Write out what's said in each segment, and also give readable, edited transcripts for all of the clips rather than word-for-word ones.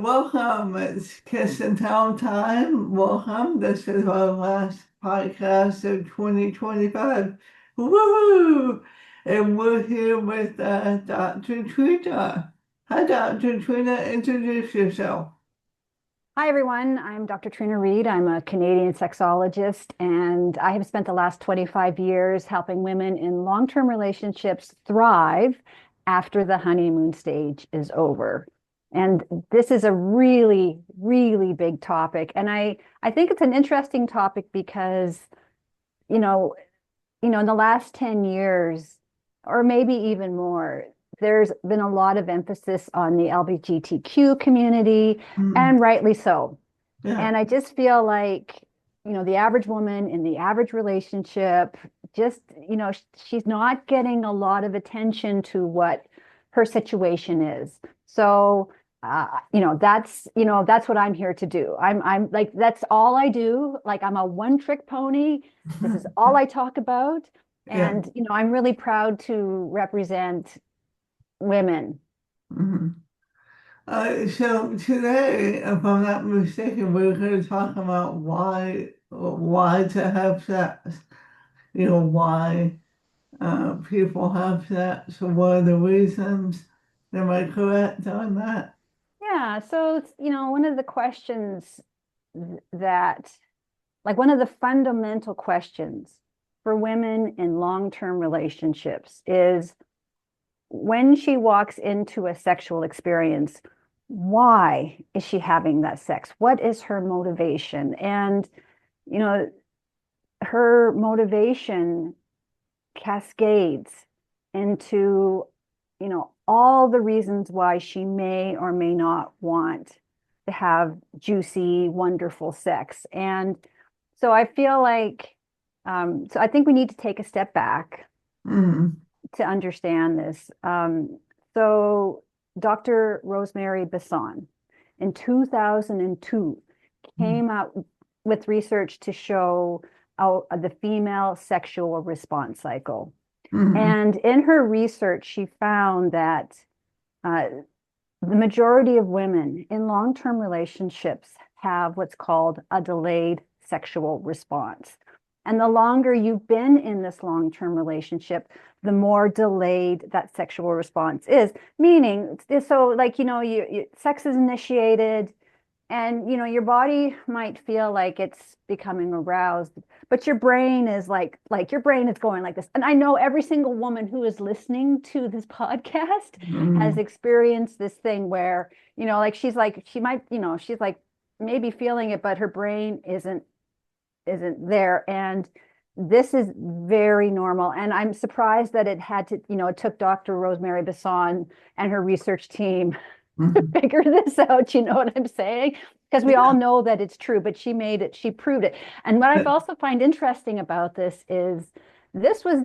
welcome. It's Kiss and Tell time. Welcome. This is our last podcast of 2025. Woo! And we're here with Dr. Trina. Hi, Dr. Trina. Introduce yourself. Hi, everyone. I'm Dr. Trina Read. I'm a Canadian sexologist, and I have spent the last 25 years helping women in long-term relationships thrive after the honeymoon stage is over. And this is a really, really big topic. And I think it's an interesting topic because, you know, in the last 10 years, or maybe even more, there's been a lot of emphasis on the LGBTQ community, Mm, and rightly so. yeah. And I just feel like, the average woman in the average relationship, just, she's not getting a lot of attention to what her situation is. So, that's what I'm here to do. I'm like, that's all I do. Like, I'm a one trick pony. This is all I talk about. Yeah. And, I'm really proud to represent women. Mhm. So today, if I'm not mistaken, we're going to talk about why to have sex. Why people have sex. So what are the reasons? Am I correct on that? Yeah. So, one of the questions that, like, one of the fundamental questions for women in long-term relationships is when she walks into a sexual experience, why is she having that sex? What is her motivation? And, you know, her motivation cascades into, all the reasons why she may or may not want to have juicy, wonderful sex. And so I feel like, so I think we need to take a step back Mm-hmm. to understand this. So Dr. Rosemary Basson in 2002 came out with research to show the female sexual response cycle. Mm-hmm. And in her research, she found that uh, the majority of women in long-term relationships have what's called a delayed sexual response. And the longer you've been in this long-term relationship, the more delayed that sexual response is. Meaning, so like, sex is initiated, and your body might feel like it's becoming aroused, but your brain is like your brain is going like this. And I know every single woman who is listening to this podcast has Mm-hmm. experienced this thing where, like she might, she's like maybe feeling it, but her brain isn't there. And this is very normal. And I'm surprised that it had to, it took Dr. Rosemary Basson and her research team to Mm-hmm. figure this out. You know what I'm saying? Because we all Yeah. know that it's true, but she made it, she proved it. And what I also find interesting about this is this was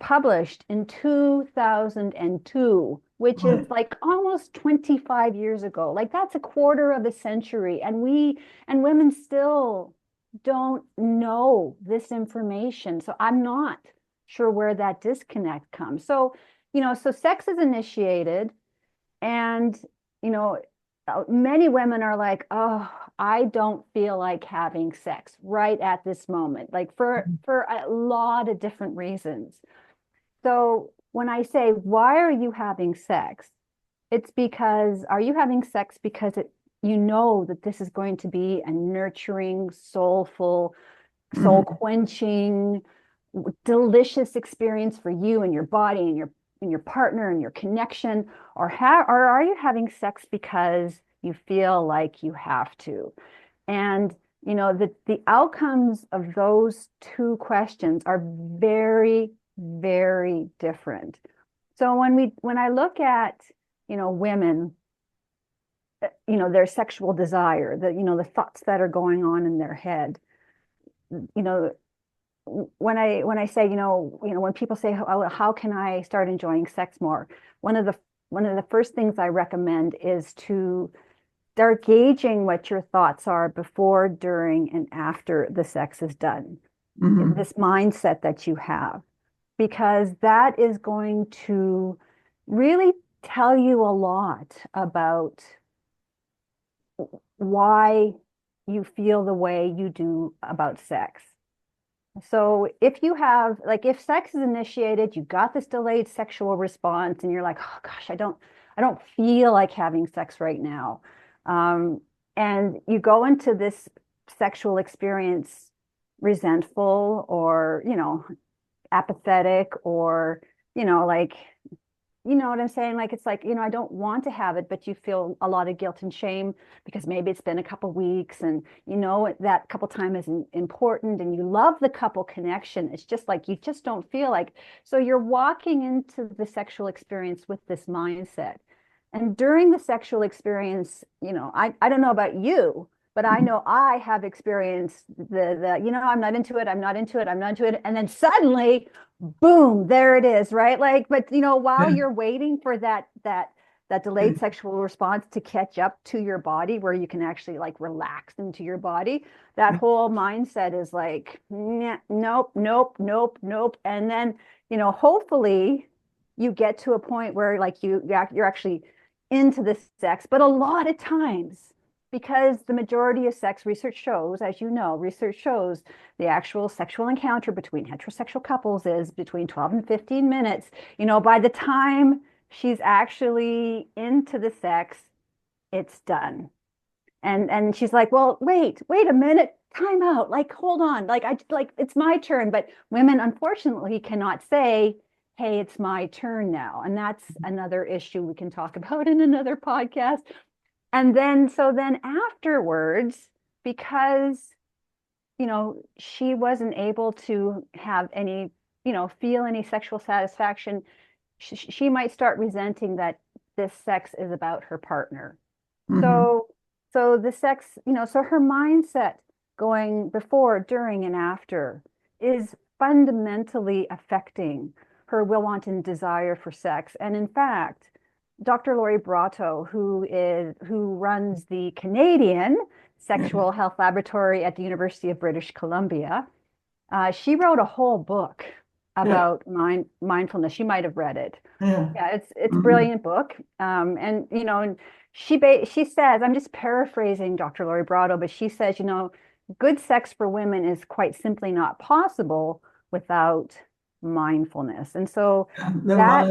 published in 2002, which is Right. like almost 25 years ago. Like that's a quarter of a century. And women still don't know this information. So I'm not sure where that disconnect comes. So, so sex is initiated, and, you know, many women are like, oh, I don't feel like having sex right at this moment, like for a lot of different reasons. So when I say, why are you having sex? It's because, are you having sex because you know that this is going to be a nurturing, soulful, soul Mm-hmm. quenching, delicious experience for you and your body and your partner and your connection, or are you having sex because you feel like you have to? And the outcomes of those two questions are very, very different. So when I look at women, their sexual desire, the thoughts that are going on in their head, you know when I say, when people say, how can I start enjoying sex more? One of the one of the first things I recommend is to start gauging what your thoughts are before, during, and after the sex is done. Mm-hmm. This mindset that you have, because that is going to really tell you a lot about why you feel the way you do about sex. So if you have, like, if sex is initiated, you got this delayed sexual response, and you're like, oh gosh, I don't feel like having sex right now. Um, and you go into this sexual experience resentful or, apathetic or, like, you know what I'm saying? Like, it's like, I don't want to have it, but you feel a lot of guilt and shame because maybe it's been a couple weeks and that couple time is important and you love the couple connection. It's just like, you just don't feel like, so you're walking into the sexual experience with this mindset. And during the sexual experience, I don't know about you, but I know I have experienced I'm not into it, I'm not into it, I'm not into it. And then suddenly, boom, there it is, right? Like, but while Yeah. you're waiting for that delayed sexual response to catch up to your body where you can actually like relax into your body, that whole mindset is like, nope, nope, nope, nope. And then, hopefully you get to a point where like you're actually into the sex, but a lot of times, because the majority of sex research shows, as you know, research shows the actual sexual encounter between heterosexual couples is between 12 and 15 minutes. By the time she's actually into the sex, it's done. And she's like, well, wait a minute, time out. Like, hold on. Like it's my turn. But women unfortunately cannot say, hey, it's my turn now. And that's another issue we can talk about in another podcast. And then so then afterwards, because she wasn't able to have any, feel any sexual satisfaction, she might start resenting that this sex is about her partner. Hmm. So, so the sex, so her mindset going before, during, and after is fundamentally affecting her will, want, and desire for sex. And in fact, Dr. Lori Brotto, who runs the Canadian Yeah. Sexual Health Laboratory at the University of British Columbia, she wrote a whole book Yeah. about mindfulness. You might have read it. Yeah. Yeah, it's a Hmm. brilliant book. And and she says, I'm just paraphrasing Dr. Lori Brotto, but she says, good sex for women is quite simply not possible without mindfulness. And so The that,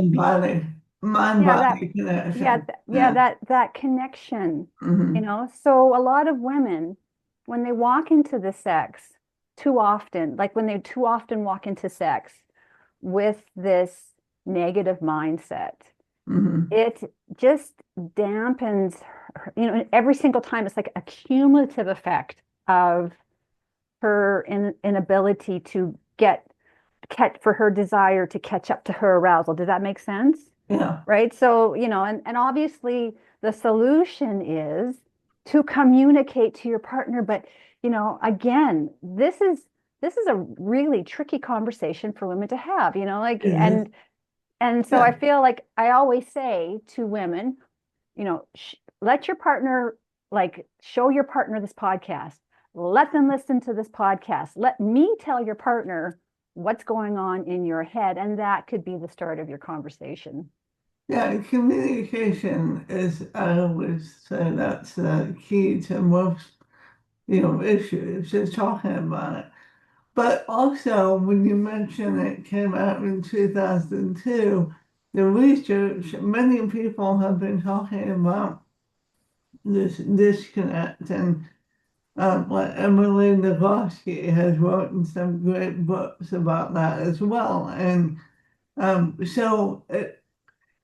mind yeah, body connection. Yeah. that connection, Hmm. So a lot of women, when they walk into the sex too often, like when they too often walk into sex with this negative mindset, Hmm. it just dampens every single time. It's like a cumulative effect of her inability to catch for her desire to catch up to her arousal. Does that make sense? Yeah. Right? So, and obviously the solution is to communicate to your partner. But, again, this is a really tricky conversation for women to have, like, It is. and so Yeah. I feel like I always say to women, let your partner, like, show your partner this podcast. Let them listen to this podcast. Let me tell your partner what's going on in your head. And that could be the start of your conversation. Yeah. Communication is, I always say that's the key to most, issues, just talking about it. But also, when you mentioned it came out in 2002, the research, many people have been talking about this disconnect, and like Emily Nagoski has written some great books about that as well. And so,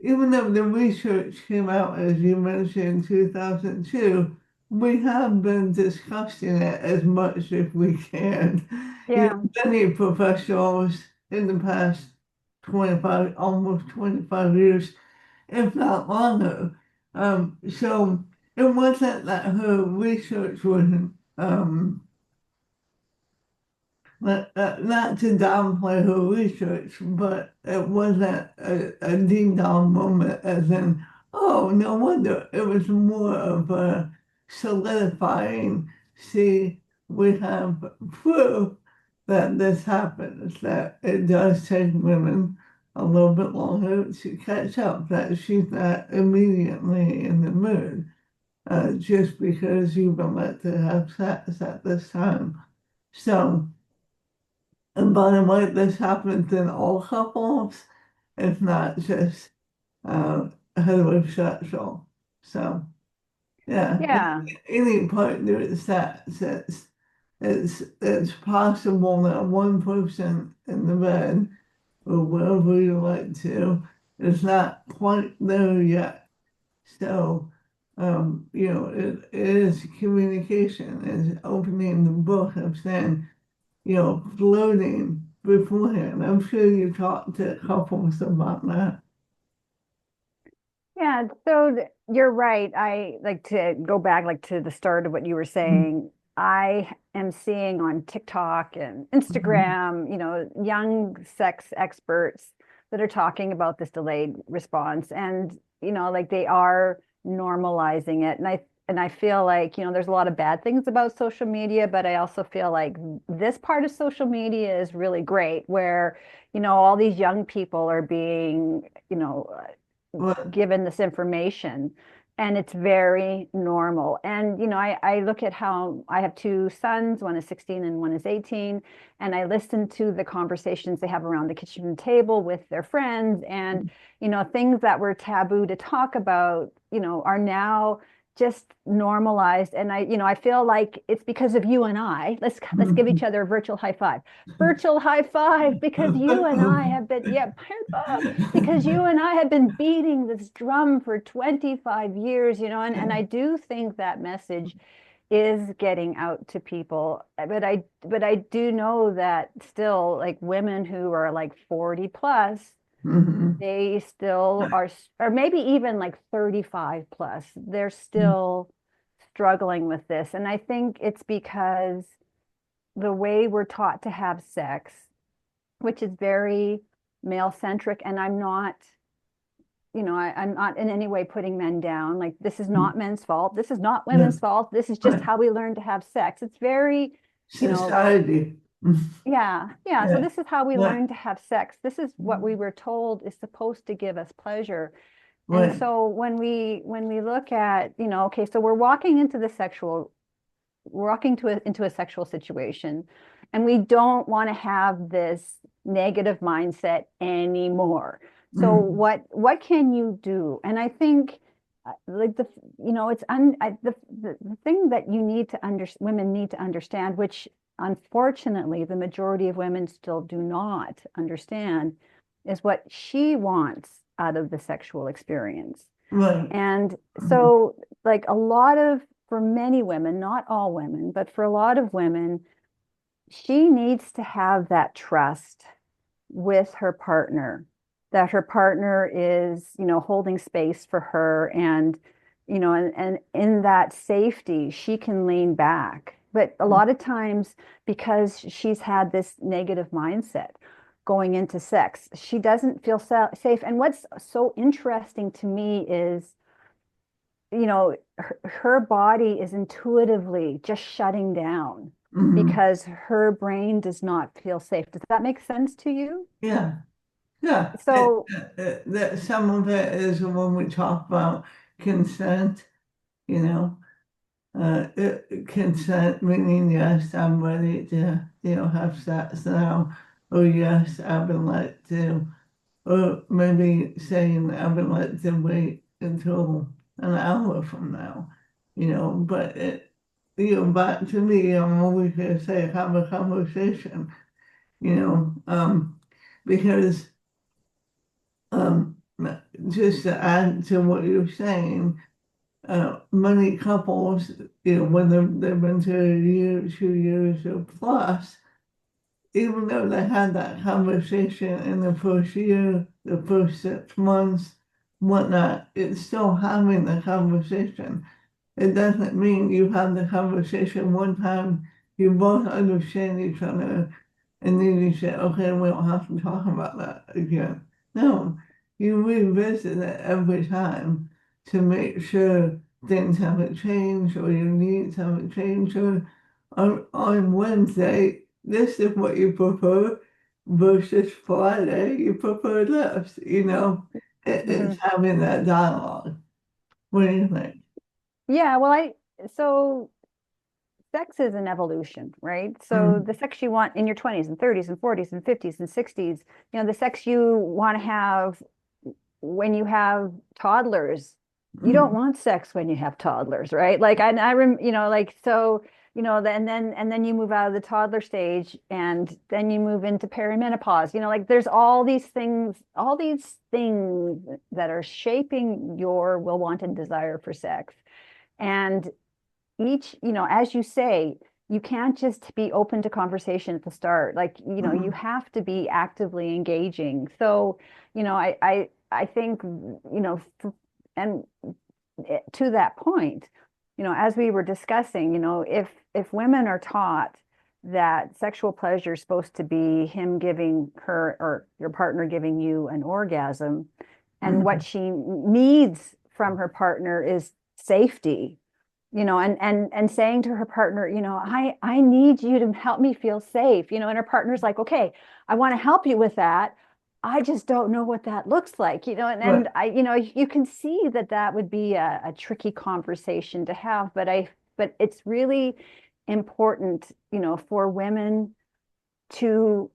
even though the research came out, as you mentioned, in 2002, we have been discussing it as much as we can. Yeah. Many professionals in the past 25, almost 25 years, if not longer. So it wasn't that her research wasn't not to downplay her research, but it wasn't a ding dong moment, as in, oh, no wonder. It was more of a solidifying. See, we have proof that this happens, that it does take women a little bit longer to catch up, that she's not immediately in the mood. just because you've been let to have sex at this time. So, and by the way, this happens in all couples. It's not just heterosexual. So, yeah, Yeah. any partner that says it's possible that one person in the bed or wherever you like to is not quite there yet. So, it is communication, is opening the book of saying, floating beforehand. I'm sure you talked to couples about that. Yeah, so you're right. I like to go back like to the start of what you were saying. I am seeing on TikTok and Mhm. Instagram, young sex experts that are talking about this delayed response and like they are normalizing it. And I feel like, there's a lot of bad things about social media, but I also feel like this part of social media is really great where, all these young people are being, Well, given this information and it's very normal. And I look at how I have two sons, one is 16 and one is 18, and I listen to the conversations they have around the kitchen table with their friends, and things that were taboo to talk about are now just normalized. And I feel like it's because of you and I. Let's give each other a virtual high five, because you and I have been, yeah, because you and I have been beating this drum for 25 years, and I do think that message is getting out to people. But I do know that still, like, women who are like 40 plus, mhm. they still are, or maybe even like 35 plus, they're still struggling with this. And I think it's because the way we're taught to have sex, which is very male centric, and I'm not in any way putting men down. Like, this is not men's fault. This is not Yeah, women's fault. This is just right. how we learn to have sex. It's very, you know, Society. yeah, yeah. So Yeah, this is how we yeah, learn to have sex. This is what we were told is supposed to give us pleasure. And right. so when we look at, okay, so we're walking into a sexual situation, and we don't want to have this negative mindset anymore. So Mhm. what can you do? And I think like the thing that women need to understand, which unfortunately the majority of women still do not understand, is what she wants out of the sexual experience. Right. And Mhm. so, like, for many women, not all women, but for a lot of women, she needs to have that trust with her partner, that her partner is, holding space for her, and, and in that safety, she can lean back. But a lot of times, because she's had this negative mindset going into sex, she doesn't feel safe. And what's so interesting to me is, her body is intuitively just shutting down Mhm. because her brain does not feel safe. Does that make sense to you? Yeah, yeah. So, That some of it is when we talk about consent, you know, consent meaning yes, I'm ready to, have sex now, or yes, I've been let to, or maybe saying I've been let to wait until an hour from now, but back to me, I'm always gonna say have a conversation, you know, um, because um, just to add to what you're saying, many couples, when they've been to a year, 2 years or plus, even though they had that conversation in the first year, the first 6 months, whatnot, it's still having the conversation. It doesn't mean you have the conversation one time, you both understand each other, and then you say, okay, we don't have to talk about that again. No, you revisit it every time to make sure things haven't changed or your needs haven't changed. Or on Wednesday, this is what you prefer versus Friday, you prefer this. It's mhm. having that dialogue. What do you think? Yeah, well, so sex is an evolution, right? So Mm, the sex you want in your 20s and 30s and 40s and 50s and 60s, the sex you want to have when you have toddlers, you don't mm, want sex when you have toddlers, right? Like like so, and then you move out of the toddler stage and then you move into perimenopause. Like there's all these things that are shaping your will, want, and desire for sex. And as you say, you can't just be open to conversation at the start. Like, you mm. have to be actively engaging. So, I think, and to that point, as we were discussing, if women are taught that sexual pleasure is supposed to be him giving her or your partner giving you an orgasm, and what Mm. she needs from her partner is safety, and saying to her partner, I need you to help me feel safe, and her partner's like, okay, I want to help you with that. I just don't know what that looks like, and Right. you can see that that would be a tricky conversation to have, but it's really important, for women to,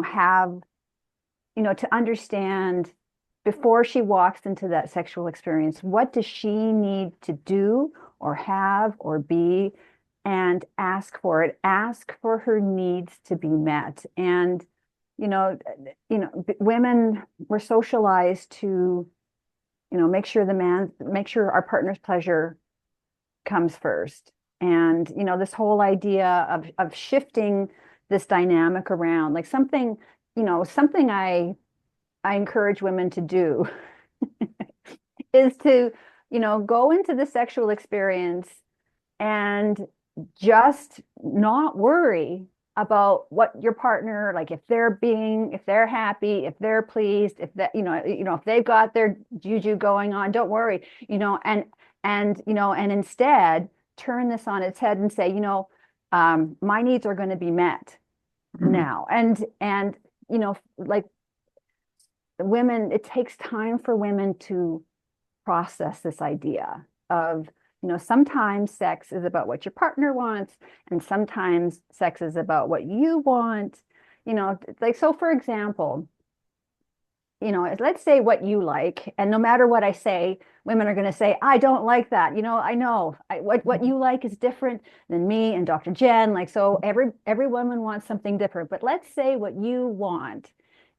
have, to understand before she walks into that sexual experience, what does she need to do or have or be, and ask for it, ask for her needs to be met. And, you know, women were socialized to, make sure our partner's pleasure comes first. And, this whole idea of shifting this dynamic around, like something I encourage women to do is to, go into the sexual experience and just not worry about what your partner, like if they're happy, if they're pleased, if that, if they've got their juju going on, don't worry, and instead turn this on its head and say, my needs are going to be met Mm. now. And like women, it takes time for women to process this idea of, sometimes sex is about what your partner wants, and sometimes sex is about what you want. Like, so for example, let's say what you like, and no matter what I say, women are going to say, I don't like that. I know what you like is different than me and Dr. Jen. Like, so every woman wants something different. But let's say what you want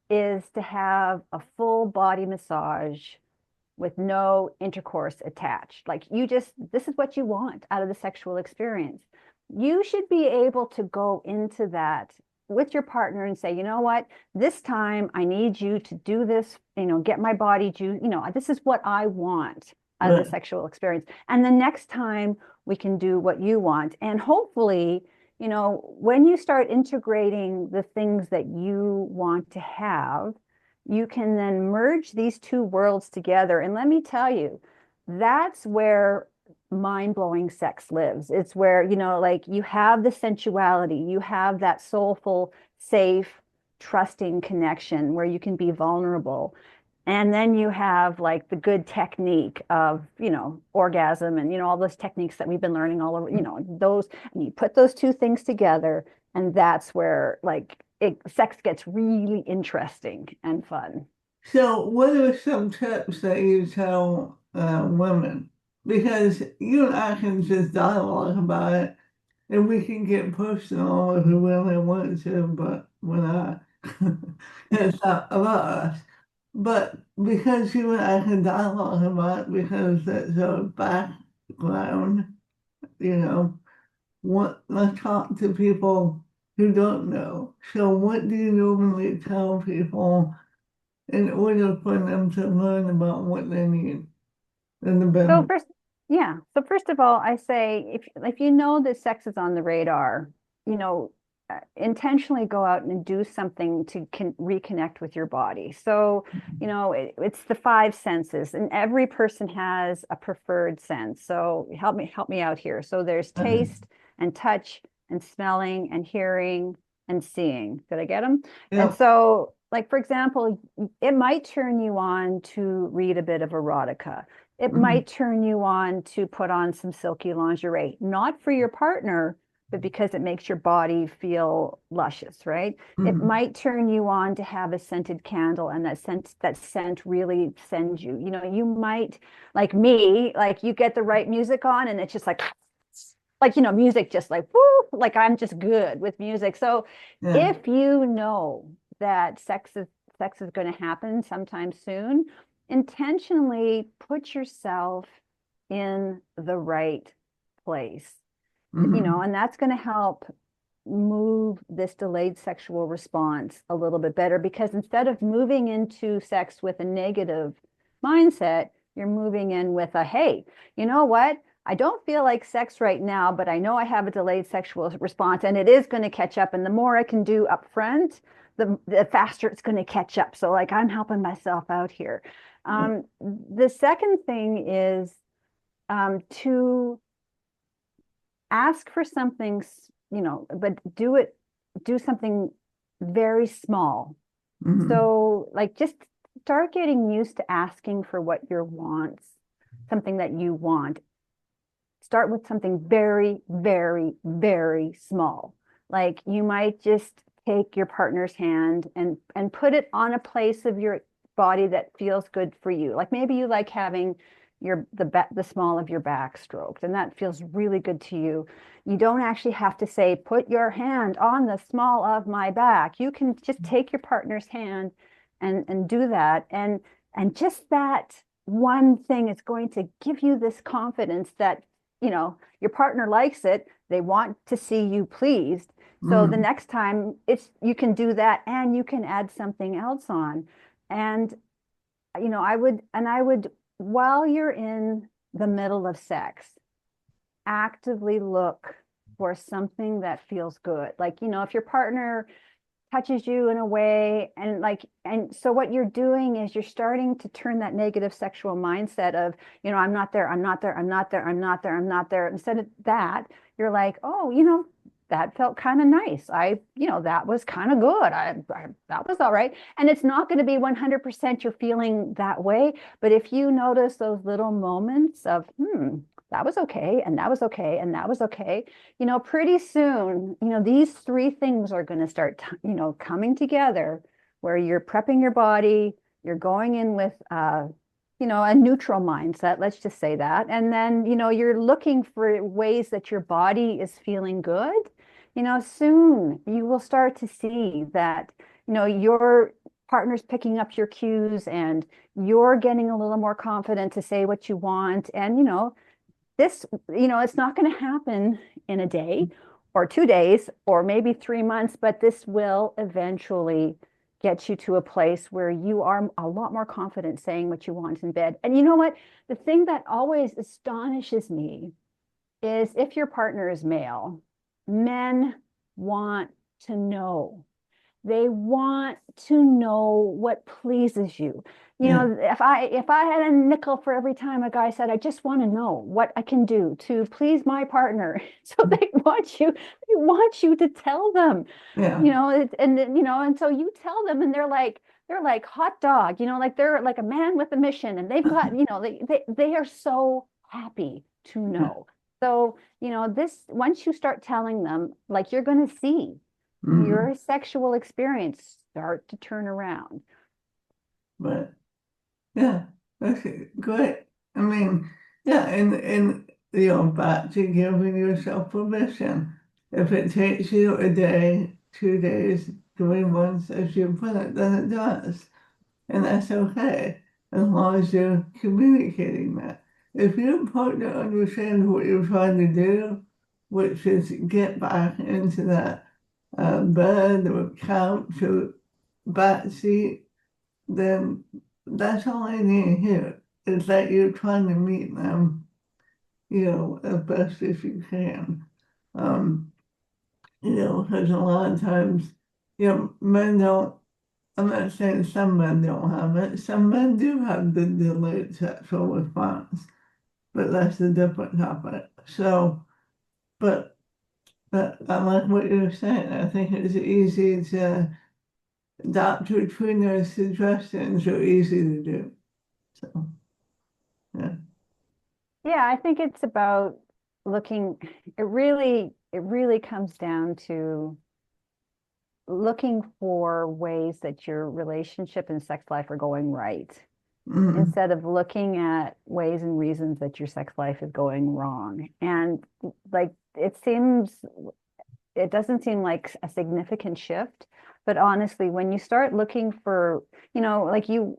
is to have a full body massage with no intercourse attached. Like, this is what you want out of the sexual experience. You should be able to go into that with your partner and say, you know what, this time I need you to do this, get my body to, this is what I want out of the Right. sexual experience. And the next time we can do what you want. And hopefully, when you start integrating the things that you want to have, you can then merge these two worlds together. And let me tell you, that's where mind-blowing sex lives. It's where, like you have the sensuality, you have that soulful, safe, trusting connection where you can be vulnerable. And then you have like the good technique of, orgasm and, all those techniques that we've been learning all over, those, and you put those two things together, and that's where like sex gets really interesting and fun. So, what are some tips that you tell women? Because you and I can just dialogue about it, and we can get personal if we really want to, but we're not. It's not about us. But because you and I can dialogue about it, because that's our background, you know, let's talk to people who don't know. So, what do you normally tell people in order for them to learn about what they need in the So bedroom? first, yeah. So first of all, I say if you know that sex is on the radar, intentionally go out and do something to reconnect with your body. So, it's the five senses, and every person has a preferred sense. So help me out here. So there's Okay. taste and touch and smelling and hearing and seeing. Did I get them? And Yep. so, like for example, it might turn you on to read a bit of erotica. It Mm-hmm. might turn you on to put on some silky lingerie, not for your partner, but because it makes your body feel luscious, right? It Mm-hmm. might turn you on to have a scented candle, and that scent really sends you. You might, like me, like you get the right music on and it's just like, music just like whoo, like I'm just good with music. So Yeah. if you know that sex is going to happen sometime soon, intentionally put yourself in the right place, Mm-hmm. and that's going to help move this delayed sexual response a little bit better, because instead of moving into sex with a negative mindset, you're moving in with a, hey, you know what? I don't feel like sex right now, but I know I have a delayed sexual response and it is going to catch up. And the more I can do up front, the faster it's going to catch up. So, like, I'm helping myself out here. The second thing is to ask for something, but do something very small. Mm-hmm. So, like, just start getting used to asking for what your wants, something that you want. Start with something very, very, very small. Like, you might just take your partner's hand and put it on a place of your body that feels good for you. Like, maybe you like having the small of your back stroked, and that feels really good to you. You don't actually have to say, put your hand on the small of my back. You can just take your partner's hand and do that. And just that one thing is going to give you this confidence that your partner likes it. They want to see you pleased. So the Mm-hmm. next time, it's you can do that and you can add something else on. And I would, while you're in the middle of sex, actively look for something that feels good. Like, if your partner touches you in a way, and so what you're doing is you're starting to turn that negative sexual mindset of, I'm not there, I'm not there, I'm not there, I'm not there, I'm not there. Instead of that, you're like, oh, that felt kind of nice. That was kind of good. That was all right. And it's not going to be 100% you're feeling that way, but if you notice those little moments of, that was okay, and that was okay, and that was okay, pretty soon, these three things are going to start, coming together, where you're prepping your body, you're going in with, a neutral mindset, let's just say that. And then, you're looking for ways that your body is feeling good. Soon you will start to see that, your partner's picking up your cues and you're getting a little more confident to say what you want. And, this, it's not going to happen in a day or 2 days or maybe 3 months, but this will eventually get you to a place where you are a lot more confident saying what you want in bed. And you know what? The thing that always astonishes me is, if your partner is male, men want to know. They want to know what pleases you. Yeah. If I had a nickel for every time a guy said, I just want to know what I can do to please my partner. So they want you to tell them, Yeah. and so you tell them, and they're like hot dog, like they're like a man with a mission, and they've got, they are so happy to Yeah. know. So, this, once you start telling them, like, you're going to see Mm-hmm. your sexual experience start to turn around. But yeah, that's great. I mean, yeah, and back to giving yourself permission. If it takes you a day, 2 days, 3 months, as you put it, then it does. And that's okay, as long as you're communicating that. If your partner understands what you're trying to do, which is get back into that bed or couch or back seat, then that's all I need to hear, is that you're trying to meet them, as best as you can. Um, because a lot of times, men don't, I'm not saying some men don't have it. Some men do have the delayed sexual response, but that's a different topic. So, but I like what you're saying. I think it's easy to, Dr. Trina's suggestions are easy to do. So, yeah. Yeah, I think it's about looking, it really comes down to looking for ways that your relationship and sex life are going right, Mm, instead of looking at ways and reasons that your sex life is going wrong. And like it doesn't seem like a significant shift, but honestly, when you start looking for, like you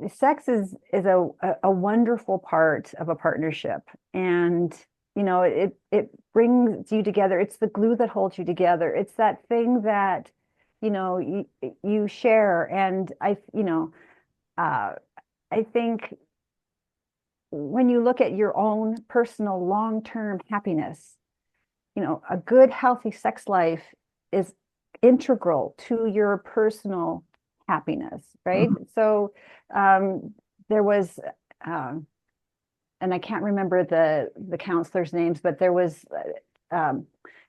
sex is a wonderful part of a partnership, and it brings you together. It's the glue that holds you together. It's that thing that you share. And uh, I think when you look at your own personal long-term happiness, a good, healthy sex life is integral to your personal happiness, right? mm, So there was, um, and I can't remember the counselors' names, but there was um,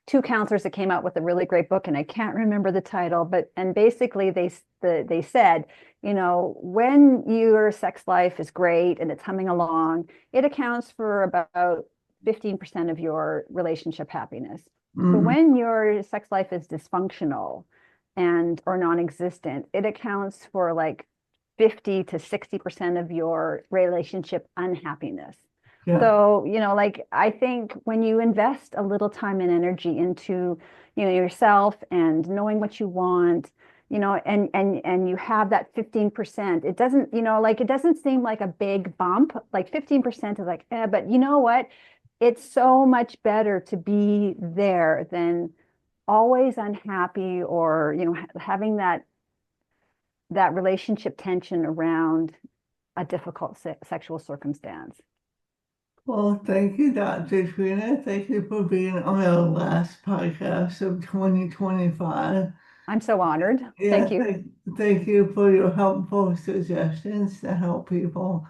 two counselors that came out with a really great book, and I can't remember the title, but and basically they said, when your sex life is great and it's humming along, it accounts for about 15% of your relationship happiness. But mm, when your sex life is dysfunctional and or non-existent, it accounts for like 50 to 60% of your relationship unhappiness. yeah. So, like I think when you invest a little time and energy into, yourself and knowing what you want, and you have that 15%, it doesn't, like it doesn't seem like a big bump. Like 15% is like, but you know what? It's so much better to be there than always unhappy, or, having that relationship tension around a difficult sexual circumstance. Well, thank you, Dr. Trina. Thank you for being on our last podcast of 2025. I'm so honored. Thank Yeah, you. thank you for your helpful suggestions to help people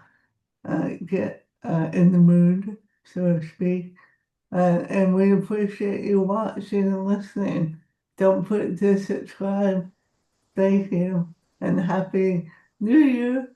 get in the mood, so to speak. And we appreciate you watching and listening. Don't forget to subscribe. Thank you, and Happy New Year.